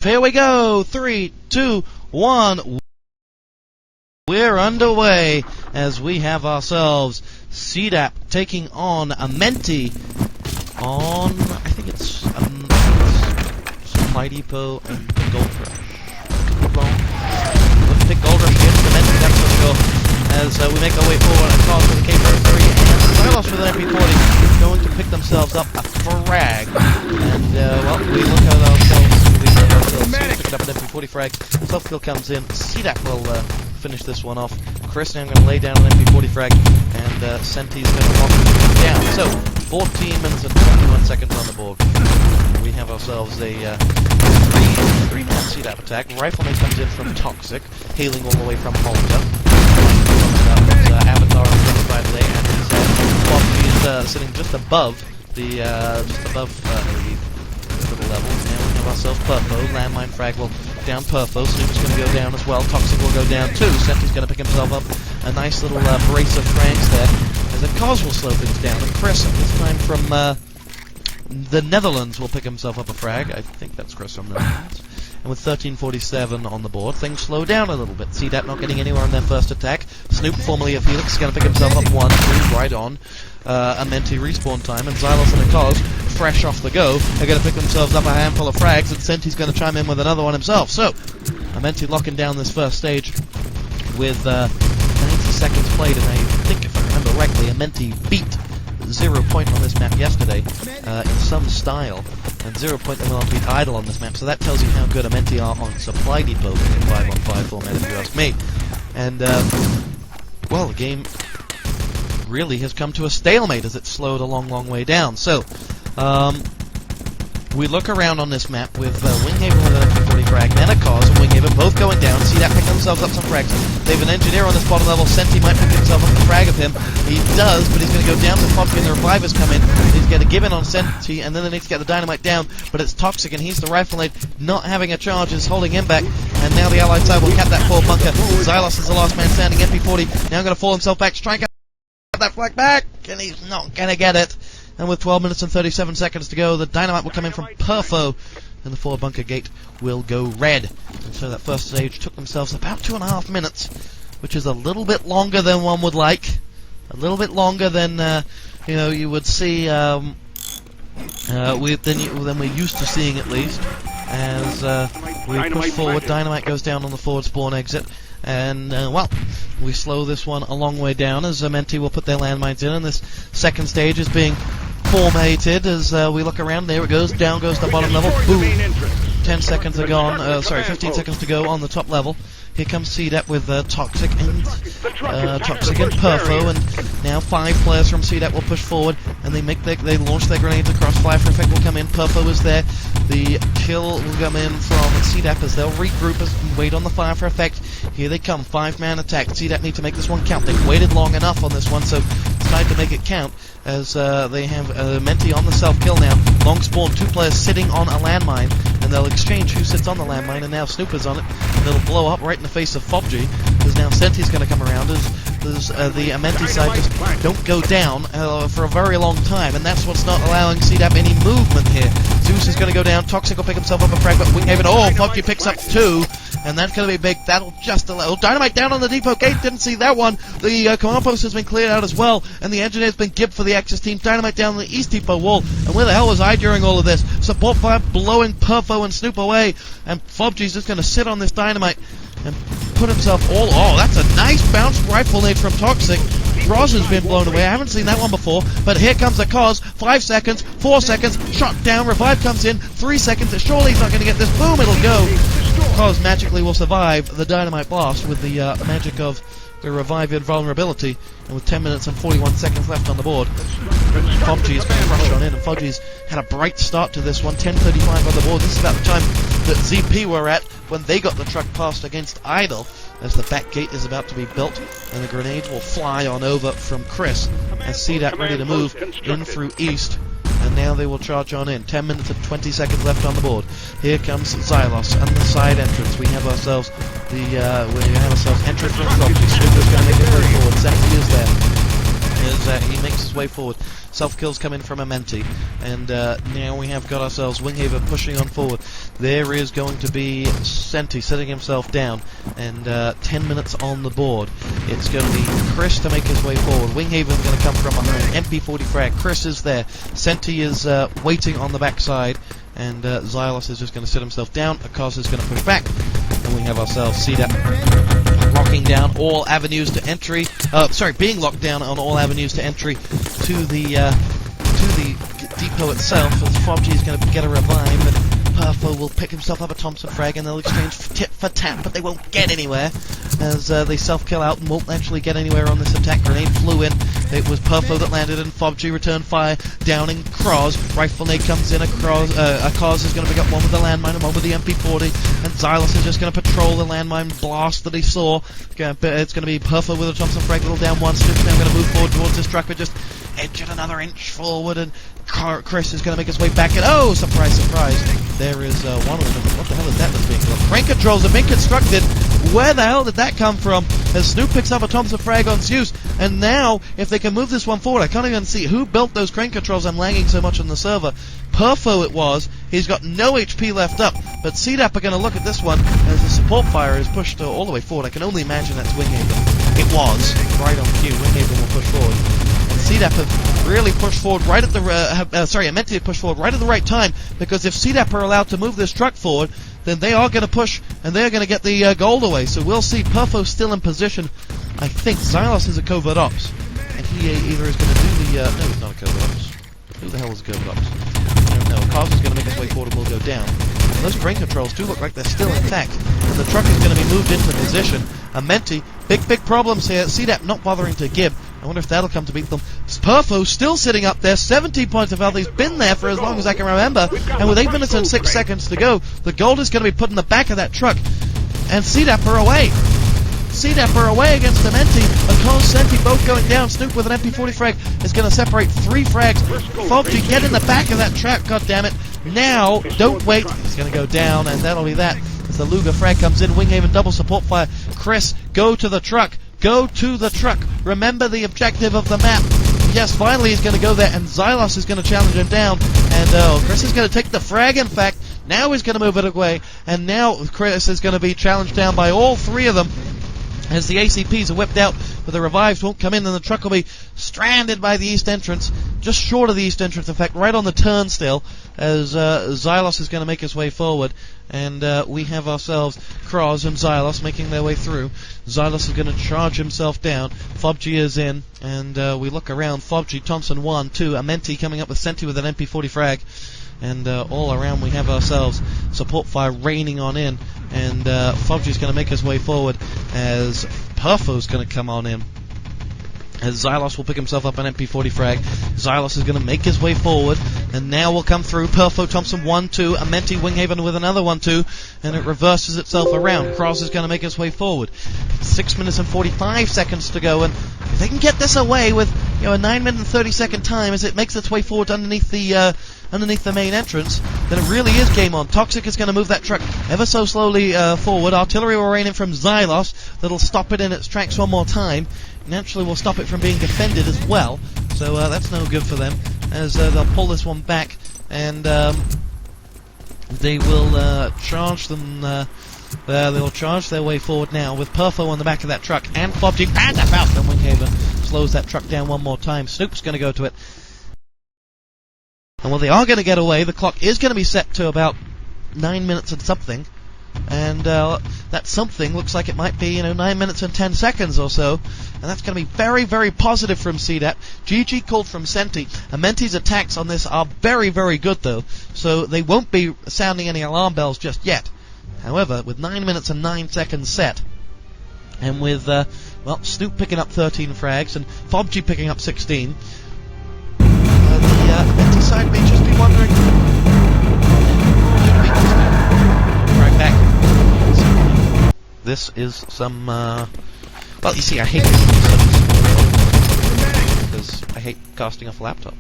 Here we go. 3, 2, 1. We're underway as we have ourselves cdap taking on aMenti on, I think it's Supply Depot and Gold Rush. Let's pick Gold Rush against aMenti, that's for sure. As we make our way forward and cross with the K-3 and Silos with an MP40 going to pick themselves up a frag. And, well, we look at ourselves, pick up an MP40 frag, self-kill comes in, cdap will finish this one off. Chris now going to lay down an MP40 frag, and Senti's going to lock him down. So, 14 minutes and 21 seconds on the board. We have ourselves a three-man cdap attack. Rifleman comes in from Toxic, hailing all the way from Holter. Avatar on the other side of the and he's sitting just above the little level. Now we have ourselves Perfo. Landmine frag will down Perfo. Snoop's going to go down as well. Toxic will go down too. Senti's going to pick himself up a nice little brace of frags there. As a Cos will slow things down. And Chris, this time from the Netherlands, will pick himself up a frag. I think that's Chris from the Netherlands. And with 13:47 on the board, things slow down a little bit. cdap not getting anywhere on their first attack. Snoop, formerly of Helix, is going to pick himself up 1, 2, right on. aMenti respawn time, and Xylos and Akaz, fresh off the go, are going to pick themselves up a handful of frags, and Senti's going to chime in with another one himself. So, aMenti locking down this first stage with 90 seconds played, and I think, if I remember correctly, aMenti beat 0 point on this map yesterday in some style, and 0 point they will not beat Idle on this map, so that tells you how good aMenti are on Supply Depot in 5-on-5 format, if you ask me. And, well, the game really has come to a stalemate as it's slowed a long way down. So, we look around on this map with Winghaven with an MP40 frag, and a Cos and Winghaven both going down. cdap picking themselves up some frags. They have an engineer on this bottom level. Senti might pick himself up a frag of him. He does, but he's going to go down to Fodby and the revivers come in. He's going to give in on Senti, and then they need to get the dynamite down, but it's Toxic, and he's the rifleman not having a charge is holding him back, and now the allied side will cap that forward bunker. Xylos is the last man standing, MP40 now going to fall himself back, strike that flag back, and he's not going to get it. And with 12 minutes and 37 seconds to go, the dynamite will come in from Perfo, and the forward bunker gate will go red. And so that first stage took themselves about 2.5 minutes, which is a little bit longer than one would like. A little bit longer than, you would see, than we're used to seeing at least. As we push forward, dynamite goes down on the forward spawn exit. And, well, we slow this one a long way down as aMenti will put their landmines in, and this second stage is being formatted as we look around. There it goes, down goes the bottom level, boom, 10 seconds are gone, 15 seconds to go on the top level. Here comes cdap with Toxic and Perfo, and now 5 players from cdap will push forward, and they launch their grenades across. Fire for effect will come in. Perfo is there. The kill will come in from cdap as they'll regroup and wait on the fire for effect. Here they come, 5-man attack. cdap need to make this one count. They've waited long enough on this one, so it's time to make it count. As they have aMenti on the self-kill now. Long spawn, 2 players sitting on a landmine, and they'll exchange who sits on the landmine, and now Snooper's on it, and it'll blow up right in the face of Fobgy, because now Senti's going to come around as the aMenti side just don't go down for a very long time, and that's what's not allowing cdap any movement here. Zeus is going to go down, Toxic will pick himself up a frag, but Winghaven, Fobgy picks up 2, and that's going to be big. That'll just allow... dynamite down on the depot gate, didn't see that one. The command post has been cleared out as well, and the engineer's been gibbed for the Axis team. Dynamite down on the east depot wall, and where the hell was I during all of this? Support fire blowing Perfo and Snoop away, and Fobgy's just going to sit on this dynamite and put himself all... Oh, that's a nice bounced rifle nade from Toxic. Roz has been blown away. I haven't seen that one before, but here comes the Cos. 5 seconds, 4 seconds, shot down, revive comes in, 3 seconds, surely he's not going to get this. Boom, it'll go. Cos magically will survive the dynamite blast with the magic of the revive invulnerability, and with 10 minutes and 41 seconds left on the board, Fobgy is going to rush on in, and Fobgy's had a bright start to this one, 10:35 on the board. This is about the time that ZP were at when they got the truck passed against Idle, as the back gate is about to be built, and the grenades will fly on over from Chris, as cdap ready to move in through east. And now they will charge on in. 10 minutes and 20 seconds left on the board. Here comes Xylos and the side entrance. We have ourselves entrance from Fobgy. Snooper's going to make it very forward. Senti is there. as he makes his way forward. Self-kills come in from aMenti, and now we have got ourselves Winghaven pushing on forward. There is going to be Senti setting himself down, and 10 minutes on the board. It's going to be Chris to make his way forward. Winghaven's going to come from behind. MP40 frag. Chris is there. Senti is waiting on the backside, and Xylos is just going to sit himself down. Akaz is going to push back, and we have ourselves cdap locking down all avenues to entry. Being locked down on all avenues to entry to the depot itself. As Fobgy is going to get a revive, and Perfo will pick himself up a Thompson frag, and they'll exchange tit for tat, but they won't get anywhere as they self-kill out and won't actually get anywhere on this attack. Grenade flew in. It was Perfo that landed, and Fobgy returned fire, downing Kroz. Rifle nade comes in. Akaz is going to pick up one with the landmine and one with the MP40, and Xylos is just going to patrol the landmine blast that he saw. It's going to be Perfo with a Thompson frag, little down one. Snoop's now going to move forward towards this truck, but just edge it another inch forward, and Chris is going to make his way back, and oh, surprise, surprise, there is one of them. What the hell is that that's being built? Crane controls have been constructed. Where the hell did that come from? As Snoop picks up a Thompson frag on Zeus, and now, if they can move this one forward, I can't even see who built those crane controls. I'm lagging so much on the server. Perfo it was. He's got no HP left up, but cdap are going to look at this one as the support fire is pushed all the way forward. I can only imagine that's Winghaven. It was right on cue. Winghaven will push forward. cdap have really pushed forward right at the aMenti have pushed forward right at the right time, because if cdap are allowed to move this truck forward, then they are going to push and they're going to get the gold away. So we'll see. Perfo still in position. I think Xylos is a covert ops, and he either is going to do the no, he's not a covert ops. Who the hell is a covert ops? I don't know. Kaz is going to make his way forward and will go down. And those crane controls do look like they're still intact, and the truck is going to be moved into position. aMenti, big problems here. cdap not bothering to give. I wonder if that'll come to beat them. Perfo still sitting up there, 17 points of health. He's been there for as long as I can remember, and with 8 minutes and 6 seconds to go, the gold is going to be put in the back of that truck, and cdap are away. cdap are away against aMenti. Akaz, Senti both going down. Snoop with an MP40 frag is going to separate 3 frags. Fobgy, get in the back of that truck, goddammit. Now, don't wait. He's going to go down, and that'll be that. As the Luger frag comes in, Winghaven double support fire. Chris, go to the truck. Go to the truck. Remember the objective of the map. Yes, finally he's going to go there, and Xylos is going to challenge him down. And Chris is going to take the frag, in fact. Now he's going to move it away, and now Chris is going to be challenged down by all 3 of them. As the ACPs are whipped out, but the revives won't come in, and the truck will be stranded by the east entrance, just short of the east entrance, in fact, right on the turnstile, as Xylos is going to make his way forward, and we have ourselves Kroz and Xylos making their way through. Xylos is going to charge himself down. Fobgy is in, and we look around. Fobgy, Thompson 1, 2, aMenti coming up with Senti with an MP40 frag. And all around we have ourselves support fire raining on in, and Fobgy's going to make his way forward as Perfo's going to come on in. As Xylos will pick himself up an MP40 frag. Xylos is going to make his way forward, and now will come through. Perfo, Thompson 1, 2, aMenti, Winghaven with another 1, 2, and it reverses itself around. Kroz is going to make his way forward. 6 minutes and 45 seconds to go, and if they can get this away with a 9 minute and 30-second time as it makes its way forward underneath the main entrance, then it really is game on. Toxic is going to move that truck ever so slowly forward. Artillery will rain in from Xylos. That'll stop it in its tracks one more time. Naturally will stop it from being defended as well. So that's no good for them, as they'll pull this one back, and they will charge them. They'll charge their way forward now with Perfo on the back of that truck, and Fobgy and a Faust, and Winghaven slows that truck down one more time. Snoop's going to go to it. And while they are going to get away, the clock is going to be set to about 9 minutes and something. And that something looks like it might be, 9 minutes and 10 seconds or so. And that's going to be very positive from cdap. GG called from Senti. aMenti's attacks on this are very good, though. So they won't be sounding any alarm bells just yet. However, with 9 minutes and 9 seconds set, and with, Snoop picking up 13 frags, and Fobgy picking up 16, the aMenti side may just be wondering, should we just right back? This is some, you see, I hate this because I hate casting off a laptop.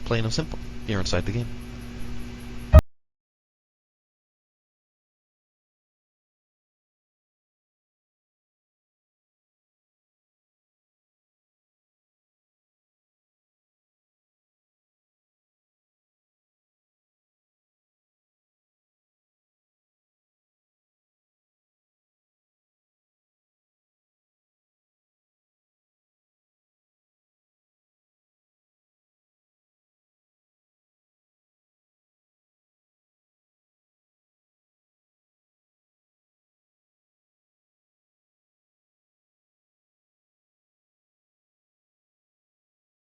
Plain and simple. You're inside the game.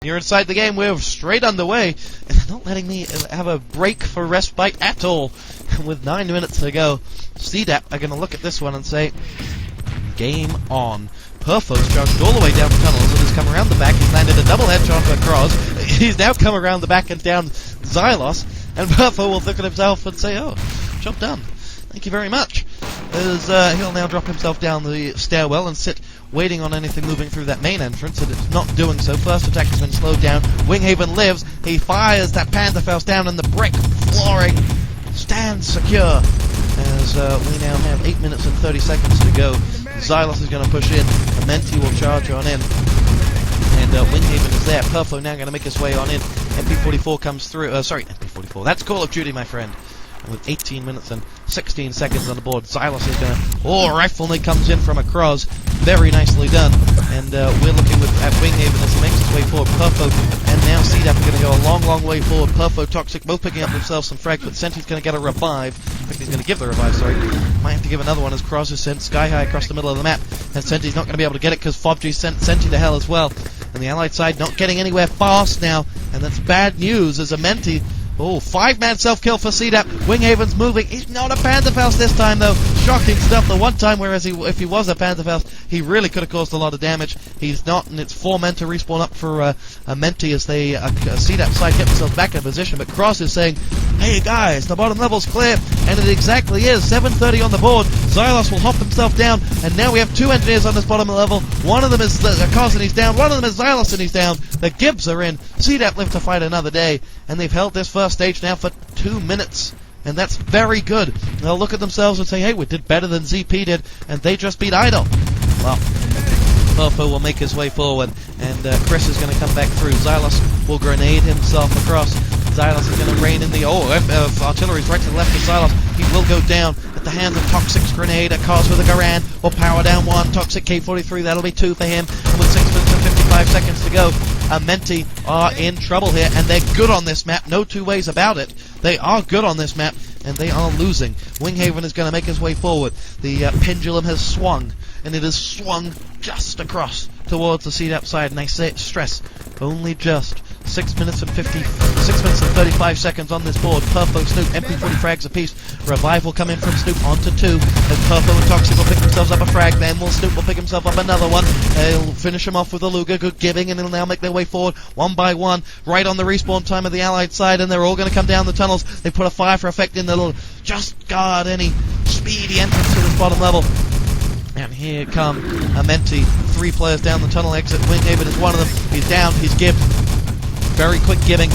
You're inside the game, we're straight underway, and they're not letting me have a break for respite at all. With 9 minutes to go, cdap are going to look at this one and say, game on. Perfo's charged all the way down the tunnels and has come around the back. He's landed a double headshot onto a cross. He's now come around the back and down Xylos, and Perfo will look at himself and say, oh, job done. Thank you very much. As he'll now drop himself down the stairwell and sit waiting on anything moving through that main entrance, and it's not doing so. First attack has been slowed down. Winghaven lives. He fires that Pantherfaust down, and the brick flooring stands secure. As we now have 8 minutes and 30 seconds to go. Xylos is going to push in. aMenti will charge on in. And Winghaven is there. Perfo now going to make his way on in. MP44 comes through. Sorry, MP44. That's Call of Duty, my friend. And with 18 minutes and 16 seconds on the board, Xylos is going to... Oh, Rifleman comes in from across. Very nicely done. And we're looking at Winghaven as he makes his way forward. Perfo and now cdap are going to go a long, long way forward. Perfo, Toxic, both picking up themselves some frags, but Senti's going to get a revive. In fact, he's going to give the revive, sorry. Might have to give another one as Cross is sent sky high across the middle of the map. And Senti's not going to be able to get it because Fobg sent Senti to hell as well. And the Allied side not getting anywhere fast now. And that's bad news as aMenti... Oh, 5-man self-kill for cdap. Winghaven's moving. He's not a Pantherfaust this time, though. Shocking stuff the one time, whereas if he was a Pantherfaust, he really could have caused a lot of damage. He's not, and it's 4 men to respawn up for aMenti as they, cdap side get themselves back in position. But Cross is saying, hey guys, the bottom level's clear. And it exactly is. 7:30 on the board. Xylos will hop himself down, and now we have 2 engineers on this bottom level. One of them is Cos and he's down. One of them is Xylos and he's down. The Gibbs are in. cdap live to fight another day, and they've held this first stage now for 2 minutes, and that's very good. They'll look at themselves and say, hey, we did better than ZP did, and they just beat Idol. Well, Perfo will make his way forward, and Chris is going to come back through. Xylos will grenade himself across. Xylos is going to rain in the... artillery's right to the left of Xylos. He will go down at the hands of Toxic's grenade. A Cos with a Garand will power down 1. Toxic K43, that'll be 2 for him. And with 6 minutes and 55 seconds to go, aMenti are in trouble here, and they're good on this map. No two ways about it. They are good on this map, and they are losing. Winghaven is going to make his way forward. The pendulum has swung, and it has swung just across towards the cdap side, and I say stress, only just. 6 minutes and 35 seconds on this board. Perfo, Snoop, MP40 frags apiece. Revive will come in from Snoop onto 2. And Perfo and Toxic will pick themselves up a frag. Then Snoop will pick himself up another one. They'll finish him off with a Luger. Good giving, and they'll now make their way forward one by one, right on the respawn time of the Allied side, and they're all going to come down the tunnels. They put a fire for effect in. They'll just guard any speedy entrance to this bottom level. And here come aMenti. 3 players down the tunnel exit. Winghaven is one of them. He's down. He's gibbed. Very quick giving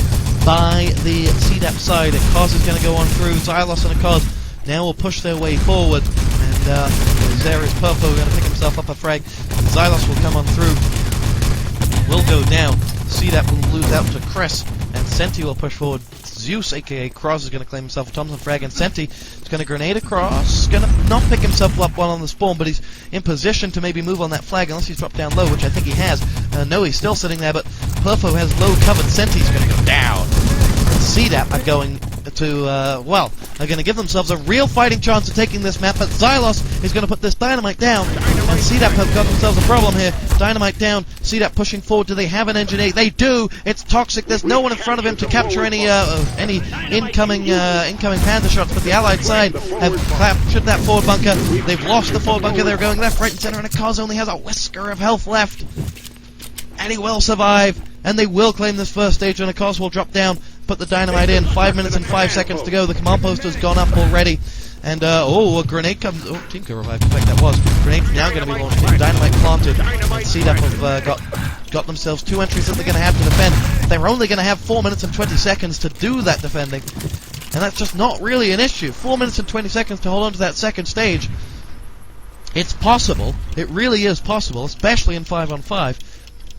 by the cdap side. A Cos is going to go on through. Xylos and a Cos now will push their way forward. And there is Perfo going to pick himself up a frag. And Xylos will come on through. Will go down. cdap will lose out to Chris. And Senti will push forward. Zeus, aka Cross, is going to claim himself a Thompson frag, and Senti is going to grenade across. Going to not pick himself up one on the spawn, but he's in position to maybe move on that flag unless he's dropped down low, which I think he has. No, he's still sitting there, but Perfo has low covered. Senti's going to go down. cdap are going to, are going to give themselves a real fighting chance of taking this map, but Xylos is going to put this dynamite down, and cdap have got themselves a problem here. Dynamite down, cdap pushing forward. Do they have an engineer? They do. It's Toxic. There's no one in front of him to capture any incoming Panther shots, but the Allied side have captured that forward bunker. They've lost the forward bunker. They're going left, right, and center, and a Cos only has a whisker of health left, and he will survive, and they will claim this first stage, and a Cos will drop down, put the dynamite in. 5 minutes and 5 seconds to go. The command post has gone up already. And, a grenade comes... Oh, team can revive. In fact, that was. Grenade's now going to be launched. Dynamite planted. And cdap have got themselves 2 entries that they're going to have to defend. They're only going to have 4 minutes and 20 seconds to do that defending. And that's just not really an issue. 4 minutes and 20 seconds to hold on to that second stage. It's possible. It really is possible, especially in 5-on-5.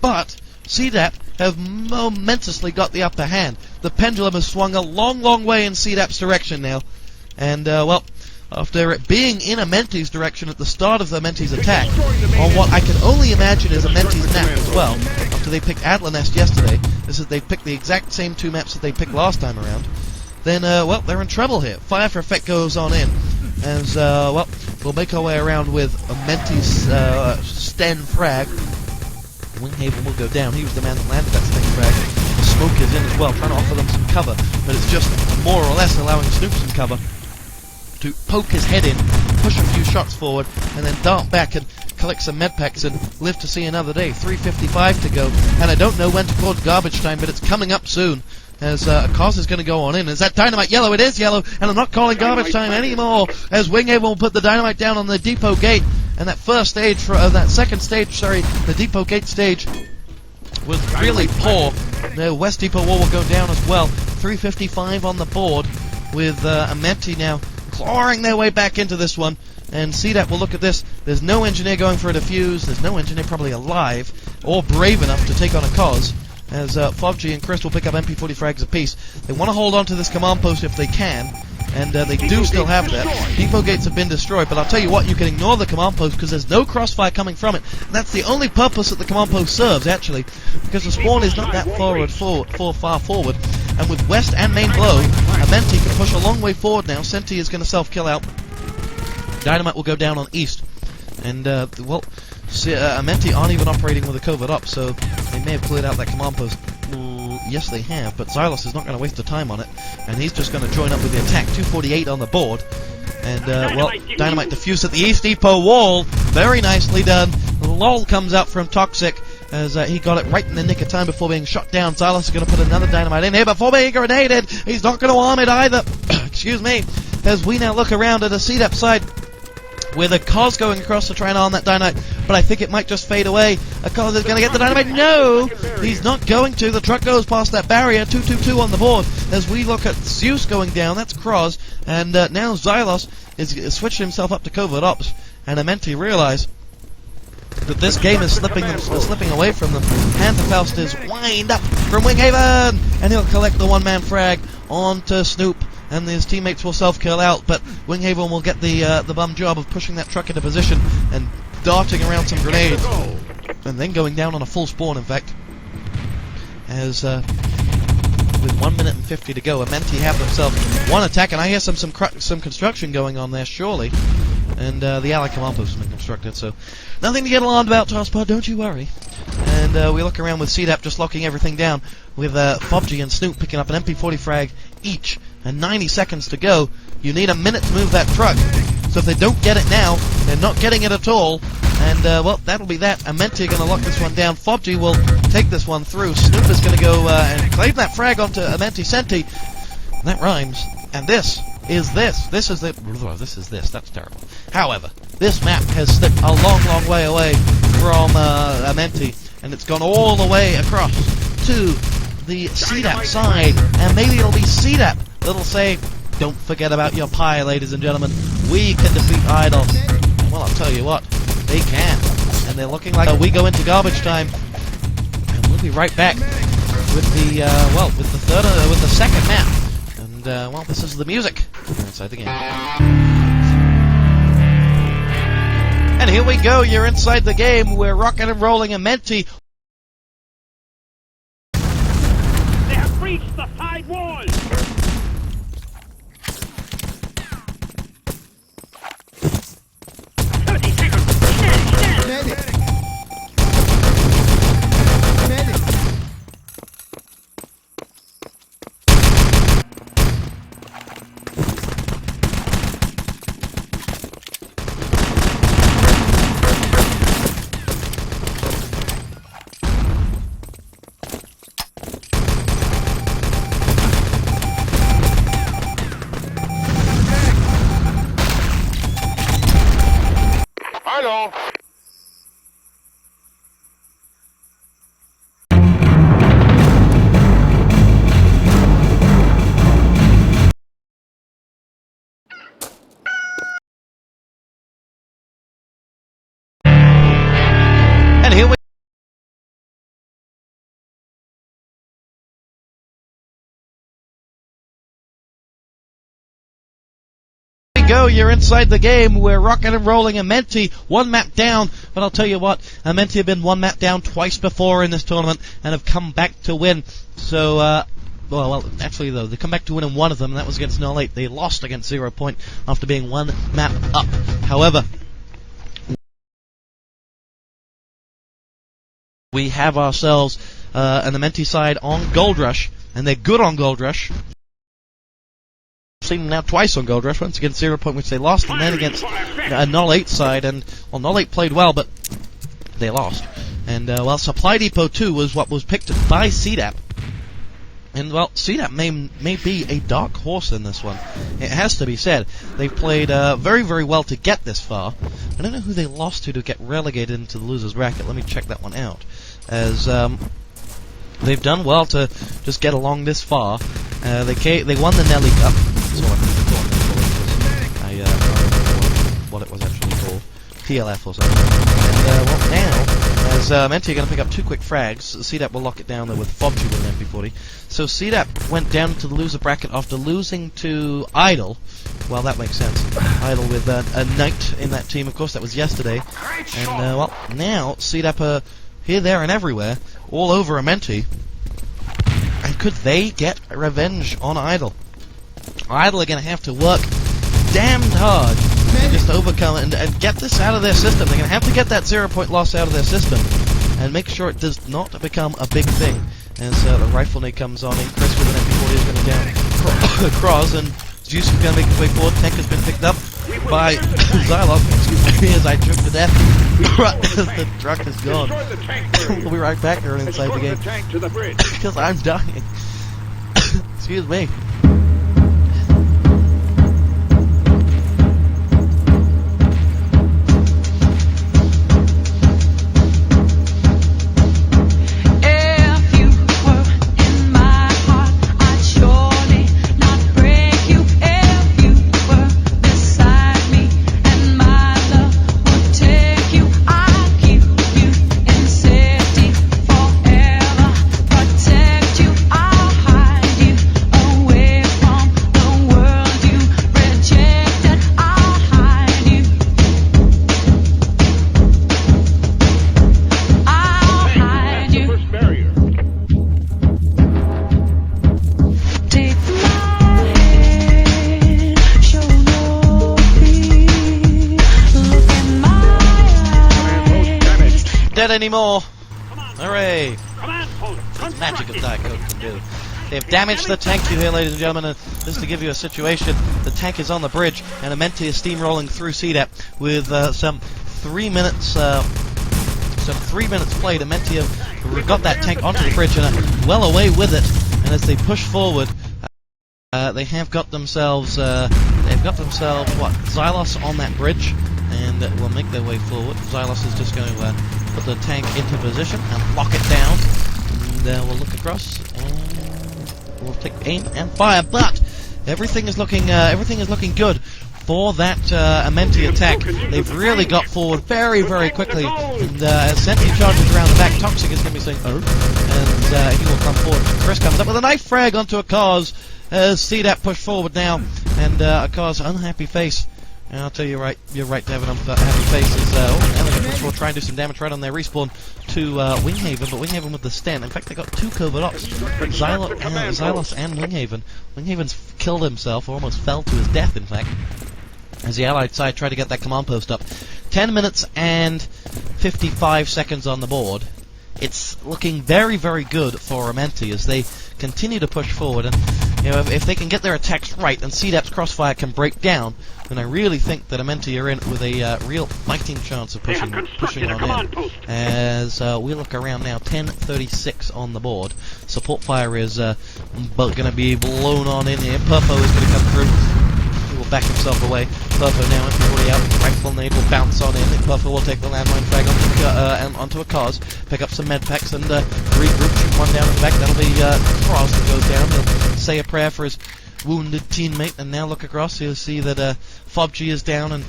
But cdap have momentously got the upper hand. The pendulum has swung a long, long way in cdap's direction now. And, after it being in aMenti's direction at the start of aMenti's attack, on what I can only imagine is aMenti's map as well, after they picked Adlanest yesterday, they picked the exact same 2 maps that they picked last time around, then, they're in trouble here. Fire for effect goes on in, as, we'll make our way around with aMenti's Sten frag. Winghaven will go down. He was the man that landed that sting frag. The smoke is in as well, trying to offer them some cover, but it's just more or less allowing Snoop some cover to poke his head in, push a few shots forward, and then dart back and collect some medpacks and live to see another day. 3:55 to go, and I don't know when to call it garbage time, but it's coming up soon. As a cause is going to go on in. Is that dynamite yellow? It is yellow, and I'm not calling garbage time anymore. As Winghaven will put the dynamite down on the depot gate, and that first stage for that second stage, sorry, the depot gate stage was really poor. The West Depot wall will go down as well. 3:55 on the board, with aMenti now clawing their way back into this one. And cdap will look at this. There's no engineer going for a defuse. There's no engineer probably alive or brave enough to take on a cause. As FOBG and Chris will pick up MP40 frags apiece. They want to hold on to this command post if they can, and they do still have that. Depot gates have been destroyed, but I'll tell you what, you can ignore the command post because there's no crossfire coming from it. And that's the only purpose that the command post serves, actually, because the spawn is not that far forward. And with west and main blow, aMenti can push a long way forward now. Senti is going to self-kill out. Dynamite will go down on east. And, well, aMenti aren't even operating with a covert up, so they may have cleared out that command post. Yes, they have, but Xylos is not going to waste the time on it, and he's just going to join up with the attack. 2:48 on the board. And, well, dynamite defused at the East Depot wall. Very nicely done. LOL comes out from Toxic, as he got it right in the nick of time before being shot down. Xylos is going to put another dynamite in here before being grenaded. He's not going to arm it either. Excuse me. As we now look around at the cdap side, with a cause going across to try and arm that dynamite, but I think it might just fade away. A cause is going to get the dynamite. No! He's not going to. The truck goes past that barrier. 2-2-2 on the board. As we look at Zeus going down, that's Cross, and now Xylos is switching himself up to covert ops, and aMenti realize that this game is slipping away from them. Pantherfaust is wind up from Winghaven, and he'll collect the one-man frag onto Snoop, and his teammates will self-kill out, but Winghaven will get the bum job of pushing that truck into position and darting around some grenades, and then going down on a full spawn, in fact. As, with 1 minute and 50 to go, aMenti have themselves one attack, and I hear some construction going on there, surely. And the Allied command post has been constructed, so nothing to get alarmed about, TosspoT, don't you worry. And we look around with cdap just locking everything down, with FOBG and Snoop picking up an MP40 frag each, and 90 seconds to go. You need a minute to move that truck, so if they don't get it now, they're not getting it at all. And, well, that'll be that. aMenti are going to lock this one down. FOBG will take this one through. Snoop is going to go and claim that frag onto aMenti Senti. That rhymes. And this is this. This is this. That's terrible. However, this map has slipped a long, long way away from aMenti, and it's gone all the way across to the cdap side. And maybe it'll be cdap that'll say, don't forget about your pie, ladies and gentlemen. We can defeat Idol. Well, I'll tell you what, they can. And they're looking like we go into garbage time. And we'll be right back with the, well, with the second map. And, well, this is the music. We're inside the game. And here we go, you're inside the game. We're rocking and rolling aMenti. They have breached the side wall! 30 seconds! Stand! Medic! Hello! And here we go, you're inside the game. We're rocking and rolling aMenti, one map down, but I'll tell you what, aMenti have been one map down twice before in this tournament and have come back to win. So, well, actually though, they come back to win in one of them, and that was against 08. They lost against 0 Point after being one map up. However, we have ourselves an aMenti side on Gold Rush, and they're good on Gold Rush. Seen them now twice on Gold Rush, once against 0 Point, which they lost, and then against a Null 8 side, and well, Null 8 played well, but they lost. And well, Supply Depot 2 was what was picked by cdap, and well, cdap may be a dark horse in this one. It has to be said. They've played very, very well to get this far. I don't know who they lost to get relegated into the losers bracket. Let me check that one out. As they've done well to just get along this far. They won the Nelly Cup. That's all I can recall what it was actually called. PLF or something. And well, now, as aMenti are going to pick up 2 quick frags, cdap will lock it down there with FOBG with an MP40. So cdap went down to the loser bracket after losing to Idle. Well, that makes sense. Idle with a Knight in that team, of course, that was yesterday. And well, now cdap are here, there, and everywhere, all over aMenti. And could they get revenge on Idle? Idle are going to have to work damned hard to just overcome it and get this out of their system. They're going to have to get that 0 Point loss out of their system and make sure it does not become a big thing. As the rifle nade comes on in, Chris with an MP40 is going to down Cross, and Zeus is going to make his way forward. Tank has been picked up by Xylos, as I choked to death. The truck is gone. We'll be right back here inside the game. Because I'm dying. Excuse me. Anymore. Hooray! The magic of Diet Coke can do. They've damaged the tank here, ladies and gentlemen, and just to give you a situation, the tank is on the bridge, and aMenti is steamrolling through cdap with some 3 minutes played. aMenti have got that tank onto the bridge and are well away with it, and as they push forward, they have got themselves what, Xylos on that bridge, and will make their way forward. Xylos is just going to put the tank into position and lock it down, and we'll look across and we'll take aim and fire. But everything is looking good for that aMenti attack. They've really got forward very, very quickly, and as Senti charges around the back, Toxic is going to be saying oh, and he will come forward. Chris comes up with a knife frag onto a cause as cdap push forward now, and a cause unhappy face. And I'll tell you right, you're right to have an unhappy face as Elegant will try and do some damage right on their respawn to Winghaven, but Winghaven with the stand. In fact, they got 2 covert ops, Xylos and Winghaven. Winghaven's killed himself, or almost fell to his death, in fact, as the allied side tried to get that command post up. 10 minutes and 55 seconds on the board. It's looking very, very good for aMenti as they continue to push forward, and you know, if they can get their attacks right and cdap's crossfire can break down, then I really think that aMenti are in with a real fighting chance of pushing on in. As we look around now, 10:36 on the board. Support fire is going to be blown on in here. Purpo is going to come through. He will back himself away. Purpo now everybody out. Rifle nade will bounce on in. Purpo will take the landmine frag onto a cause, pick up some med packs, and regroup, shoot one down in the back. That'll be Cross that goes down. He'll say a prayer for his wounded teammate, and now look across. You'll see that FOBG is down and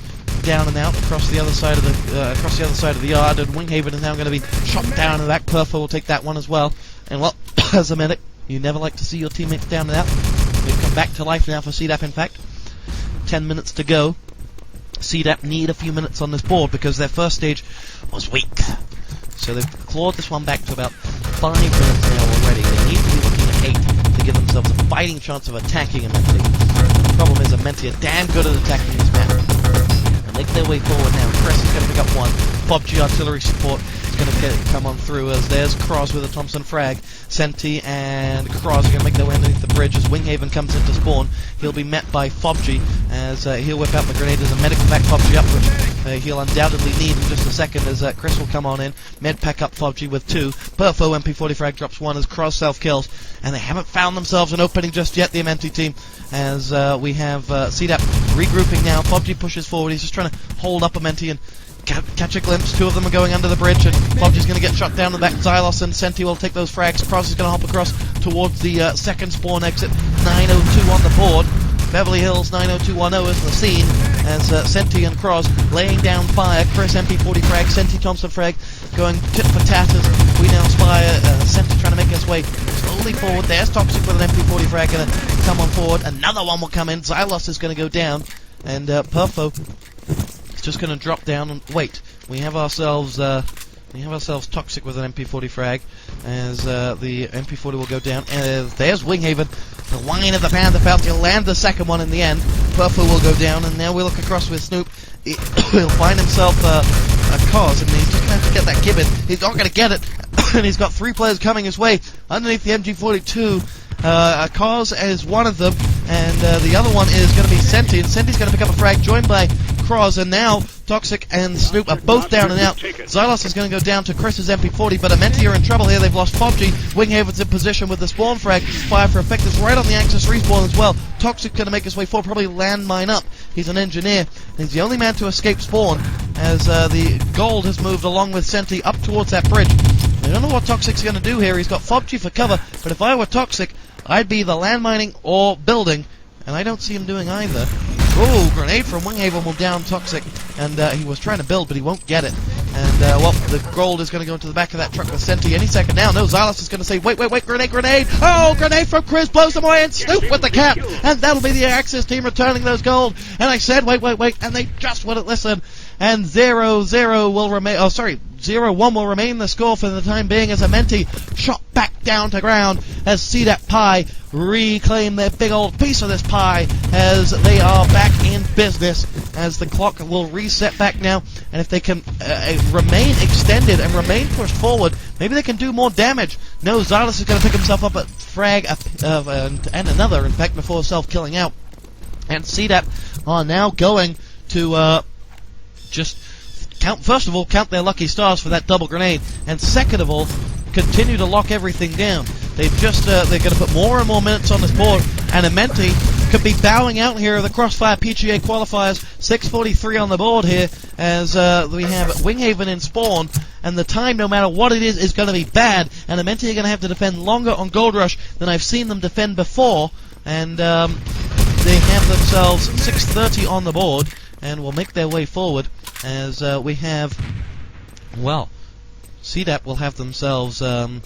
out across the other side of the yard, and Winghaven is now going to be shot down in the back. Purpo will take that one as well. And well, as a medic, you never like to see your teammates down and out. They've come back to life now for cdap. In fact, 10 minutes to go. cdap need a few minutes on this board because their first stage was weak. So they've clawed this one back to about 5 minutes now already. They need to be looking at 8 to give themselves a fighting chance of attacking aMenti. The problem is aMenti are damn good at attacking this map. And make their way forward now. Crest is going to pick up one. FOBG artillery support is going to come on through as there's Cross with a Thompson frag. Senti and Cross are going to make their way underneath the bridge as Winghaven comes into spawn. He'll be met by FOBG as he'll whip out the grenade as a medic back FOBG up, which he'll undoubtedly need in just a second as Chris will come on in. Med pack up FOBG with 2. Perfo MP40 frag drops 1 as Cross self-kills. And they haven't found themselves an opening just yet, the aMenti team, as we have cdap regrouping now. FOBG pushes forward. He's just trying to hold up aMenti and catch a glimpse. 2 of them are going under the bridge, and FOBG's going to get shot down in the back. Xylos and Senti will take those frags. Cross is going to hop across towards the second spawn exit. 902 on the board. Beverly Hills 90210 is the scene as Senti and Cross laying down fire. Chris MP40 frag, Senti Thompson frag going tit for tat as we now spy. Senti trying to make his way slowly forward. There's Toxic with an MP40 frag going to come on forward. Another one will come in. Xylos is going to go down, and Perfo is just going to drop down and wait. We have ourselves Toxic with an MP40 frag as the MP40 will go down. There's Winghaven. The whine of the Panther Falcon. He'll land the second one in the end. Perfo will go down, and now we look across with Snoop. He'll find himself a cause, and he's just going to have to get that gibbon. He's not going to get it, and he's got 3 players coming his way underneath the MG42. A cause is one of them, and the other one is going to be Senti, and Senti's going to pick up a frag, joined by Cross, and now Toxic and Snoop are both down and out. Xylos is going to go down to Chris's MP40, but aMenti are in trouble here. They've lost FOBG. Winghaven's in position with the spawn frag. Fire for effect is right on the Axis respawn as well. Toxic going to make his way forward, probably landmine up. He's an engineer. He's the only man to escape spawn as the gold has moved along with Senti up towards that bridge. I don't know what Toxic's going to do here. He's got FOBG for cover, but if I were Toxic, I'd be the landmining or building, and I don't see him doing either. Oh, grenade from Winghaven will down Toxic, and he was trying to build, but he won't get it. And, well, the gold is going to go into the back of that truck with Senti any second now. No, Xylos is going to say, wait, grenade! Oh, grenade from Chris, blows them away, and Snoop with the cap! And that'll be the Axis team returning those gold. And I said, wait, and they just wouldn't listen. And 0-0 will remain, 0-1 will remain the score for the time being as aMenti shot back down to ground as cdap Pie reclaim their big old piece of this pie as they are back in business as the clock will reset back now, and if they can remain extended and remain pushed forward, maybe they can do more damage. No, Xylos is going to pick himself up at frag and another, in fact, before self-killing out. And cdap are now going to just first of all, count their lucky stars for that double grenade, and second of all, continue to lock everything down. They've just, they're going to put more and more minutes on this board, and aMenti could be bowing out here of the Crossfire PGA Qualifiers. 6:43 on the board here, as we have Winghaven in spawn, and the time, no matter what it is going to be bad, and aMenti are going to have to defend longer on Gold Rush than I've seen them defend before, and they have themselves 6:30 on the board, and will make their way forward, as we have, well, cdap will have themselves a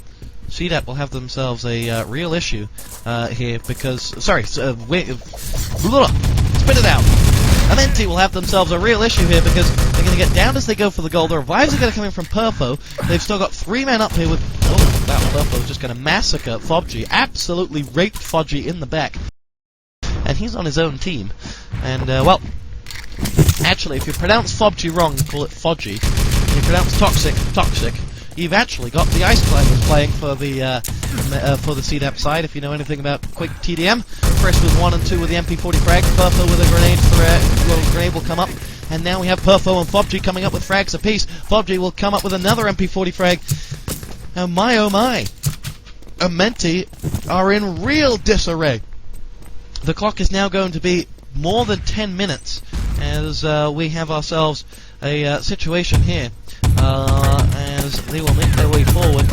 real issue here because, sorry, spit it out. aMenti will have themselves a real issue here because they're going to get down as they go for the gold. The revives are going to come in from Perfo. They've still got 3 men up here with, oh, wow, Perfo is just going to massacre FOBG, absolutely raped FOBG in the back. And he's on his own team. And, well, actually, if you pronounce FOBG wrong, you call it Fodgy. If you pronounce Toxic, you've actually got the Ice Climbers playing for the cdap side, if you know anything about quick TDM. Chris with 1 and 2 with the MP40 frag. Perfo with a grenade grenade will come up. And now we have Perfo and FOBG coming up with frags apiece. FOBG will come up with another MP40 frag. And my oh my, aMenti are in real disarray. The clock is now going to be more than 10 minutes as we have ourselves a situation here as they will make their way forward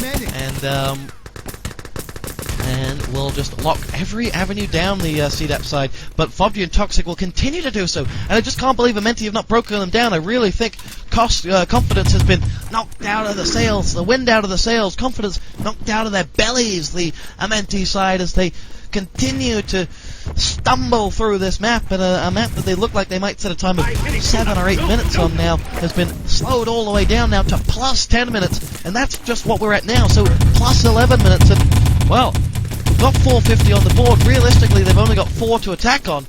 and we'll just lock every avenue down the cdap side, but FOBG and Toxic will continue to do so, and I just can't believe aMenti have not broken them down. I really think confidence has been knocked out of the sails, the wind out of the sails, confidence knocked out of their bellies, the aMenti side, as they continue to stumble through this map, and a map that they look like they might set a time of 7 or 8 minutes on now has been slowed all the way down now to plus 10 minutes, and that's just what we're at now, so plus 11 minutes, and, well, we've got 450 on the board. Realistically, they've only got 4 to attack on,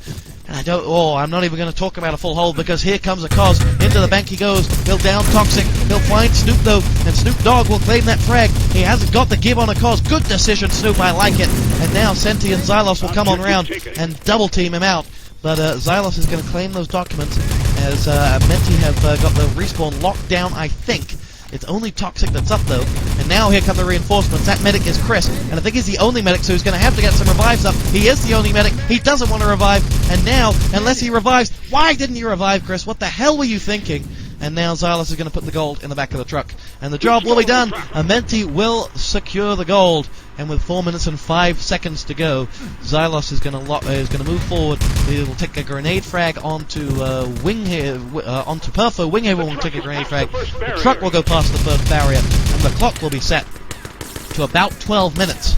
And I'm not even going to talk about a full hold, because here comes a Cos. Into the bank he goes. He'll down Toxic. He'll find Snoop, though, and Snoop Dogg will claim that frag. He hasn't got the give on a Cos. Good decision, Snoop. I like it. And now Senti and Xylos will come on round and double team him out. But Xylos is going to claim those documents, as aMenti have got the respawn locked down, I think. It's only Toxic that's up, though. And now here come the reinforcements. That medic is Chris. And I think he's the only medic, so he's going to have to get some revives up. He is the only medic. He doesn't want to revive. And now, unless he revives... Why didn't you revive, Chris? What the hell were you thinking? And now Xylos is going to put the gold in the back of the truck. And the job will be done. aMenti will secure the gold. And with 4 minutes and 5 seconds to go, Xylos is going to move forward. He will take a grenade frag onto onto Perfo. Winghaven will take a grenade frag. The truck will go past the first barrier, and the clock will be set to about 12 minutes.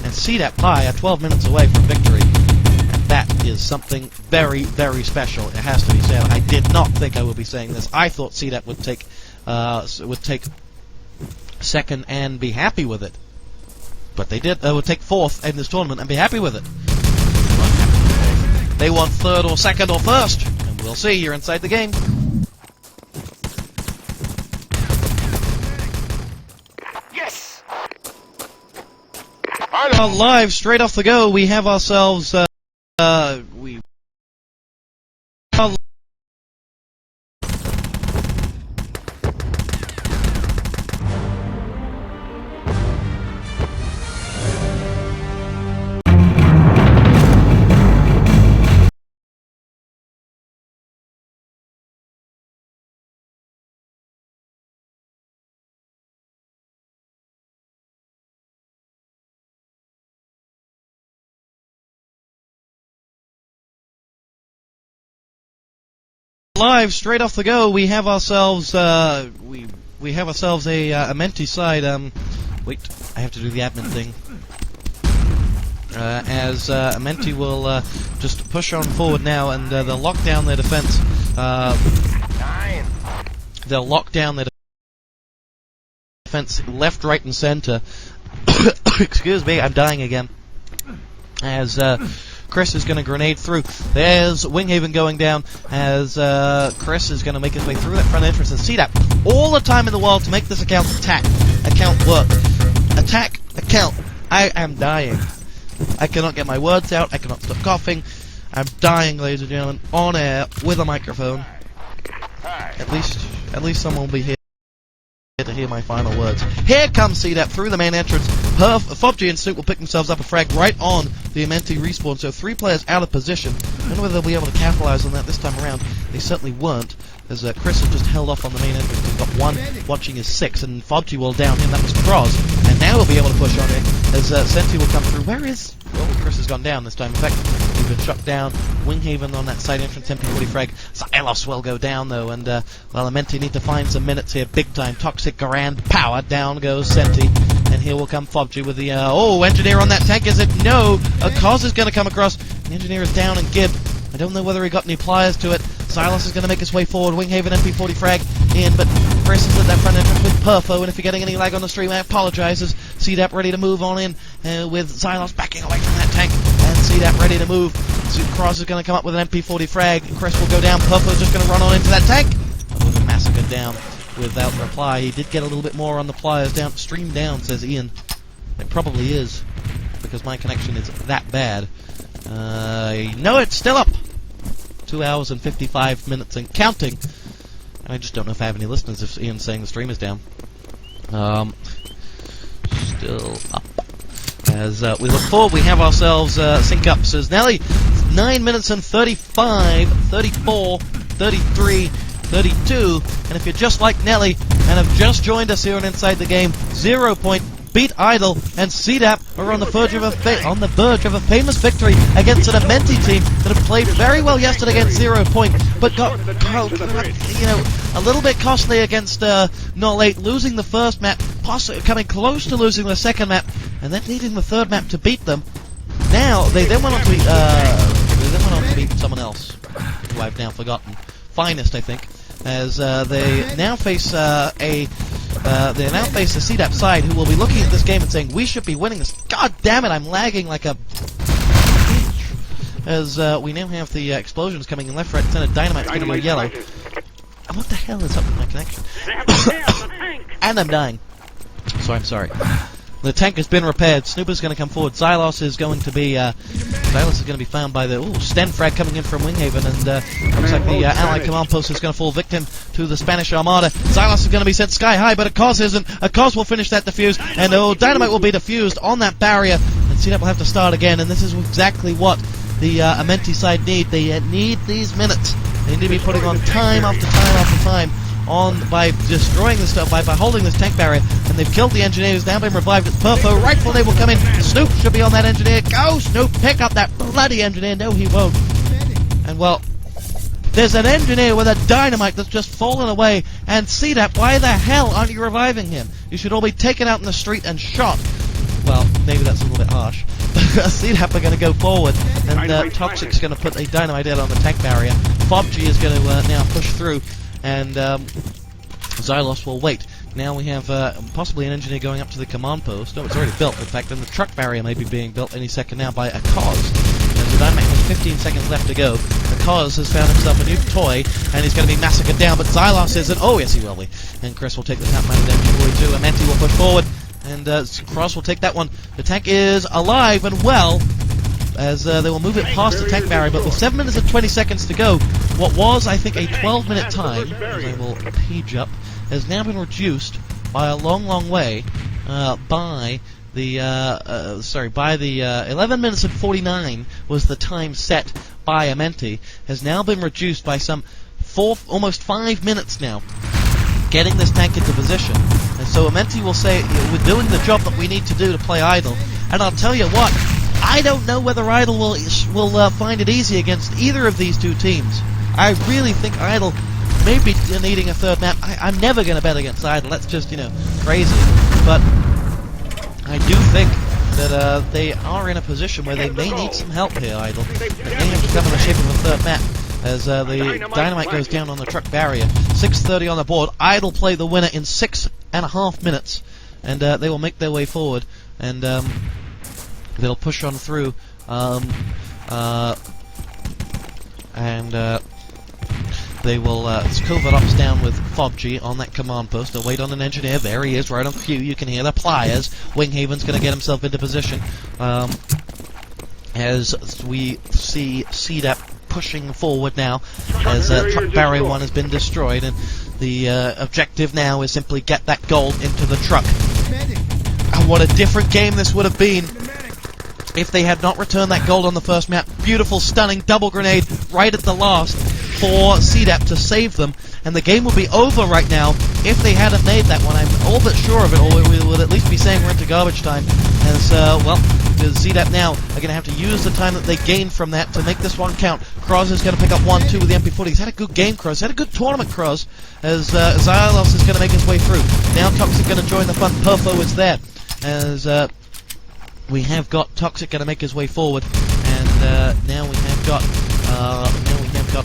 And cdap Pi are 12 minutes away from victory. And that is something very, very special. It has to be said. I did not think I would be saying this. I thought cdap would take second and be happy with it. But they did. They would take fourth in this tournament and be happy with it. They want third or second or first, and we'll see. You're inside the game. Yes! Live straight off the go. We have ourselves. Live straight off the go, we have ourselves we have ourselves a aMenti side. Wait, I have to do the admin thing. As aMenti will just push on forward now, and they'll lock down their defense. They'll lock down their defense left, right, and center. Excuse me, I'm dying again. As Chris is going to grenade through. There's Winghaven going down as Chris is going to make his way through that front entrance. And cdap, all the time in the world to make this account work. Attack, account. I am dying. I cannot get my words out. I cannot stop coughing. I'm dying, ladies and gentlemen, on air with a microphone. At least someone will be here to hear my final words. Here comes cdap through the main entrance. Fobgy and Snoop will pick themselves up a frag right on the aMenti respawn, so 3 players out of position. I don't know whether they'll be able to capitalize on that this time around. They certainly weren't, as Chris has just held off on the main entrance. He's got 1, watching his 6, and Fobgy will down him. That was Cross, and now we'll be able to push on it, as Senti will come through. Where is... Well, Chris has gone down this time. In fact, he's been shot down. Winghaven on that side entrance, MP40 frag. Xylos will go down, though, and, well, aMenti need to find some minutes here. Big time. Toxic, grand power. Down goes Senti. And here will come Fobgy with the, Engineer on that tank, is it? No! A Cos is going to come across. The Engineer is down, and Gib, I don't know whether he got any pliers to it. Xylos is going to make his way forward. Winghaven, MP40 frag in, but Chris is at that front entrance with Perfo, and if you're getting any lag on the stream, I apologize, as cdap ready to move on in, with Xylos backing away from that tank, and cdap ready to move. Cross is going to come up with an MP40 frag. Chris will go down. Perfo is just going to run on into that tank. And massacred down without reply. He did get a little bit more on the pliers down. Stream down, says Ian. It probably is, because my connection is that bad. No, it's still up. 2 hours and 55 minutes and counting. And I just don't know if I have any listeners if Ian's saying the stream is down. Still up. As we look forward, we have ourselves sync up, says Nelly. 9 minutes and 35, 34, 33, 32. And if you're just like Nelly and have just joined us here on Inside the Game, 0 point. Beat Idle and cdap are on the verge of a famous victory against an aMenti team that have played very well yesterday against 0 point, but got a little bit costly against Not Late, losing the first map, coming close to losing the second map, and then needing the third map to beat them. Now they then went on to beat someone else who I've now forgotten. Finest, I think, as they now face the cdap side, who will be looking at this game and saying, we should be winning this. God damn it, I'm lagging like a... as we now have the explosions coming in left, right, center. Dynamite's going to go yellow. And what the hell is up with my connection? And I'm dying. So I'm sorry. The tank has been repaired. Snooper's going to come forward. Xylos is going to be found by the Sten frag coming in from Winghaven, and looks like the Allied command post is going to fall victim to the Spanish Armada. Xylos is going to be sent sky high, but Akos isn't. Akos will finish that defuse, and Dynamite will be defused on that barrier, and cdap will have to start again. And this is exactly what the aMenti side need. They need these minutes. They need to be putting on time after time after time by destroying this stuff, by holding this tank barrier, and they've killed the engineer who's now been revived. It's Perfo. Rightful they will come in. Snoop should be on that engineer. Go, Snoop! Pick up that bloody engineer. No, he won't. And well, there's an engineer with a dynamite that's just fallen away, and cdap, why the hell aren't you reviving him? You should all be taken out in the street and shot. Well, maybe that's a little bit harsh. cdap are going to go forward, and Toxic's going to put a dynamite out on the tank barrier. FobG is going to now push through, and Xylos will wait. Now we have possibly an engineer going up to the command post. No, it's already built, in fact, and the truck barrier may be being built any second now by Akos. As the Dynamite has 15 seconds left to go, Akos has found himself a new toy, and he's going to be massacred down, but Xylos isn't. Oh, yes, he will be. And Chris will take the top-mounted MP42. aMenti will push forward, and Cross will take that one. The tank is alive and well, as they will move it past the tank barrier, but with 7 minutes and 20 seconds to go, what was, I think, a 12-minute time, as I will page up, has now been reduced by a long, long way by the 11 minutes and 49 was the time set by aMenti, has now been reduced by some almost 5 minutes now, getting this tank into position. And so aMenti will say, we're doing the job that we need to do to play Idle, and I'll tell you what, I don't know whether Idle will find it easy against either of these two teams. I really think Idle may be needing a third map. I'm never going to bet against Idle. That's just, crazy. But I do think that they are in a position where they may need some help here, Idle. They may have to come in the shape of a third map, as the Dynamite goes down on the truck barrier. 6:30 on the board. Idle play the winner in 6.5 minutes, and they will make their way forward, and they'll push on through, they will covert ops down with FobG on that command post. They'll wait on an engineer. There he is, right on cue. You can hear the pliers. Winghaven's going to get himself into position. As we see cdap pushing forward now, as truck barrier 1 has been destroyed, and the objective now is simply get that gold into the truck. And what a different game this would have been if they had not returned that gold on the first map. Beautiful, stunning double grenade right at the last for cdap to save them, and the game would be over right now if they hadn't made that one. I'm all but sure of it, or we would at least be saying we're into garbage time, as, the cdap now are going to have to use the time that they gained from that to make this one count. Kroz is going to pick up 1-2 with the MP40. He's had a good game, Kroz. He's had a good tournament, Kroz, as Xylos is going to make his way through. Now Toxic going to join the fun. Perfo is there, as we have got Toxic going to make his way forward, and now we have got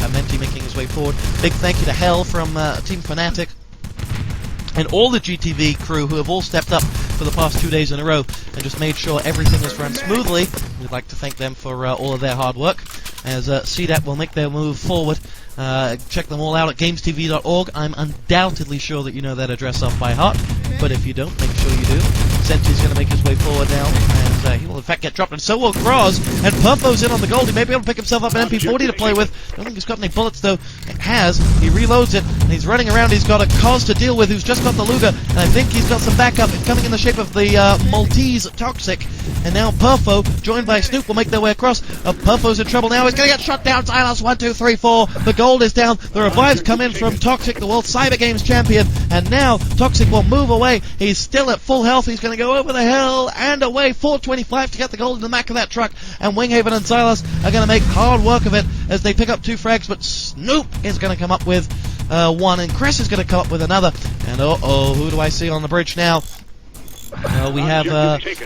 aMenti making his way forward. Big thank you to Hell from Team Fnatic and all the GTV crew who have all stepped up for the past 2 days in a row and just made sure everything has run smoothly. We'd like to thank them for all of their hard work, as cdap will make their move forward. Check them all out at gamestv.org. I'm undoubtedly sure that you know that address off by heart, but if you don't, make sure you do. Senti's going to make his way forward now, and he will in fact get dropped, and so will Kroz, and Perfo's in on the gold. He may be able to pick himself up an MP40 to play with. I don't think he's got any bullets, though. He has. He reloads it, and he's running around. He's got a Koz to deal with, who's just got the Luger, and I think he's got some backup coming in the shape of the Maltese Toxic, and now Perfo, joined by Snoop, will make their way across. Perfo's in trouble now. He's going to get shot down. Xylos, 1, 2, 3, 4. The gold is down. The revives come in from Toxic, the World Cyber Games champion, and now Toxic will move away. He's still at full health. He's going to go over the hill and away. 425 to get the gold in the back of that truck, and Winghaven and Xylos are going to make hard work of it as they pick up 2 frags, but Snoop is going to come up with 1, and Chris is going to come up with another, and who do I see on the bridge now? We have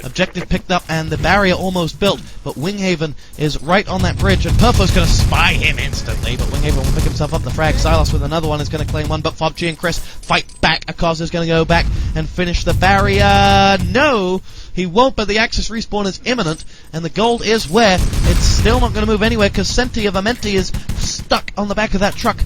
objective picked up and the barrier almost built, but Winghaven is right on that bridge, and Perfo's going to spy him instantly, but Winghaven will pick himself up the frag. Xylos with another one is going to claim 1, but FobG and Chris fight back. Akos is going to go back and finish the barrier. No, he won't, but the Axis respawn is imminent, and the gold is where? It's still not going to move anywhere because Senti of aMenti is stuck on the back of that truck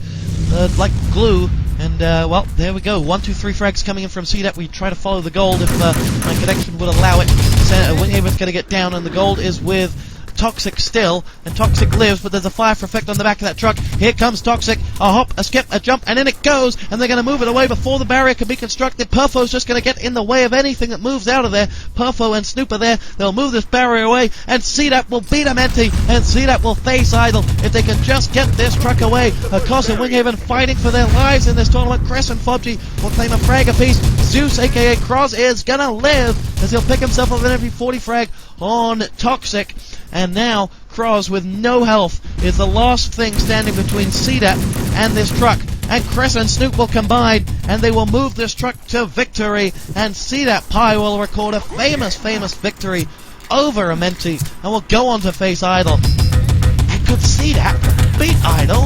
like glue. And, well, there we go. 1, 2, 3 frags coming in from cdap. We try to follow the gold if my connection would allow it. Winghaven's going to get down, and the gold is with Toxic still, and Toxic lives, but there's a fire for effect on the back of that truck. Here comes Toxic. A hop, a skip, a jump, and in it goes, and they're going to move it away before the barrier can be constructed. Perfo's just going to get in the way of anything that moves out of there. Perfo and Snoop are there. They'll move this barrier away, and cdap will beat aMenti, and cdap will face idle if they can just get this truck away. Akos and Winghaven fighting for their lives in this tournament. Cress and Fobgy will claim a frag apiece. Zeus, aka Cross, is going to live as he'll pick himself up an every 40 frag on Toxic. And now, Cross, with no health, is the last thing standing between cdap and this truck. And Cress and Snoop will combine, and they will move this truck to victory. And cdap Pi will record a famous victory over aMenti, and will go on to face Idle. And could cdap beat Idle?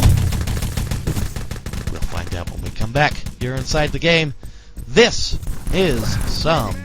We'll find out when we come back here inside the game. This is some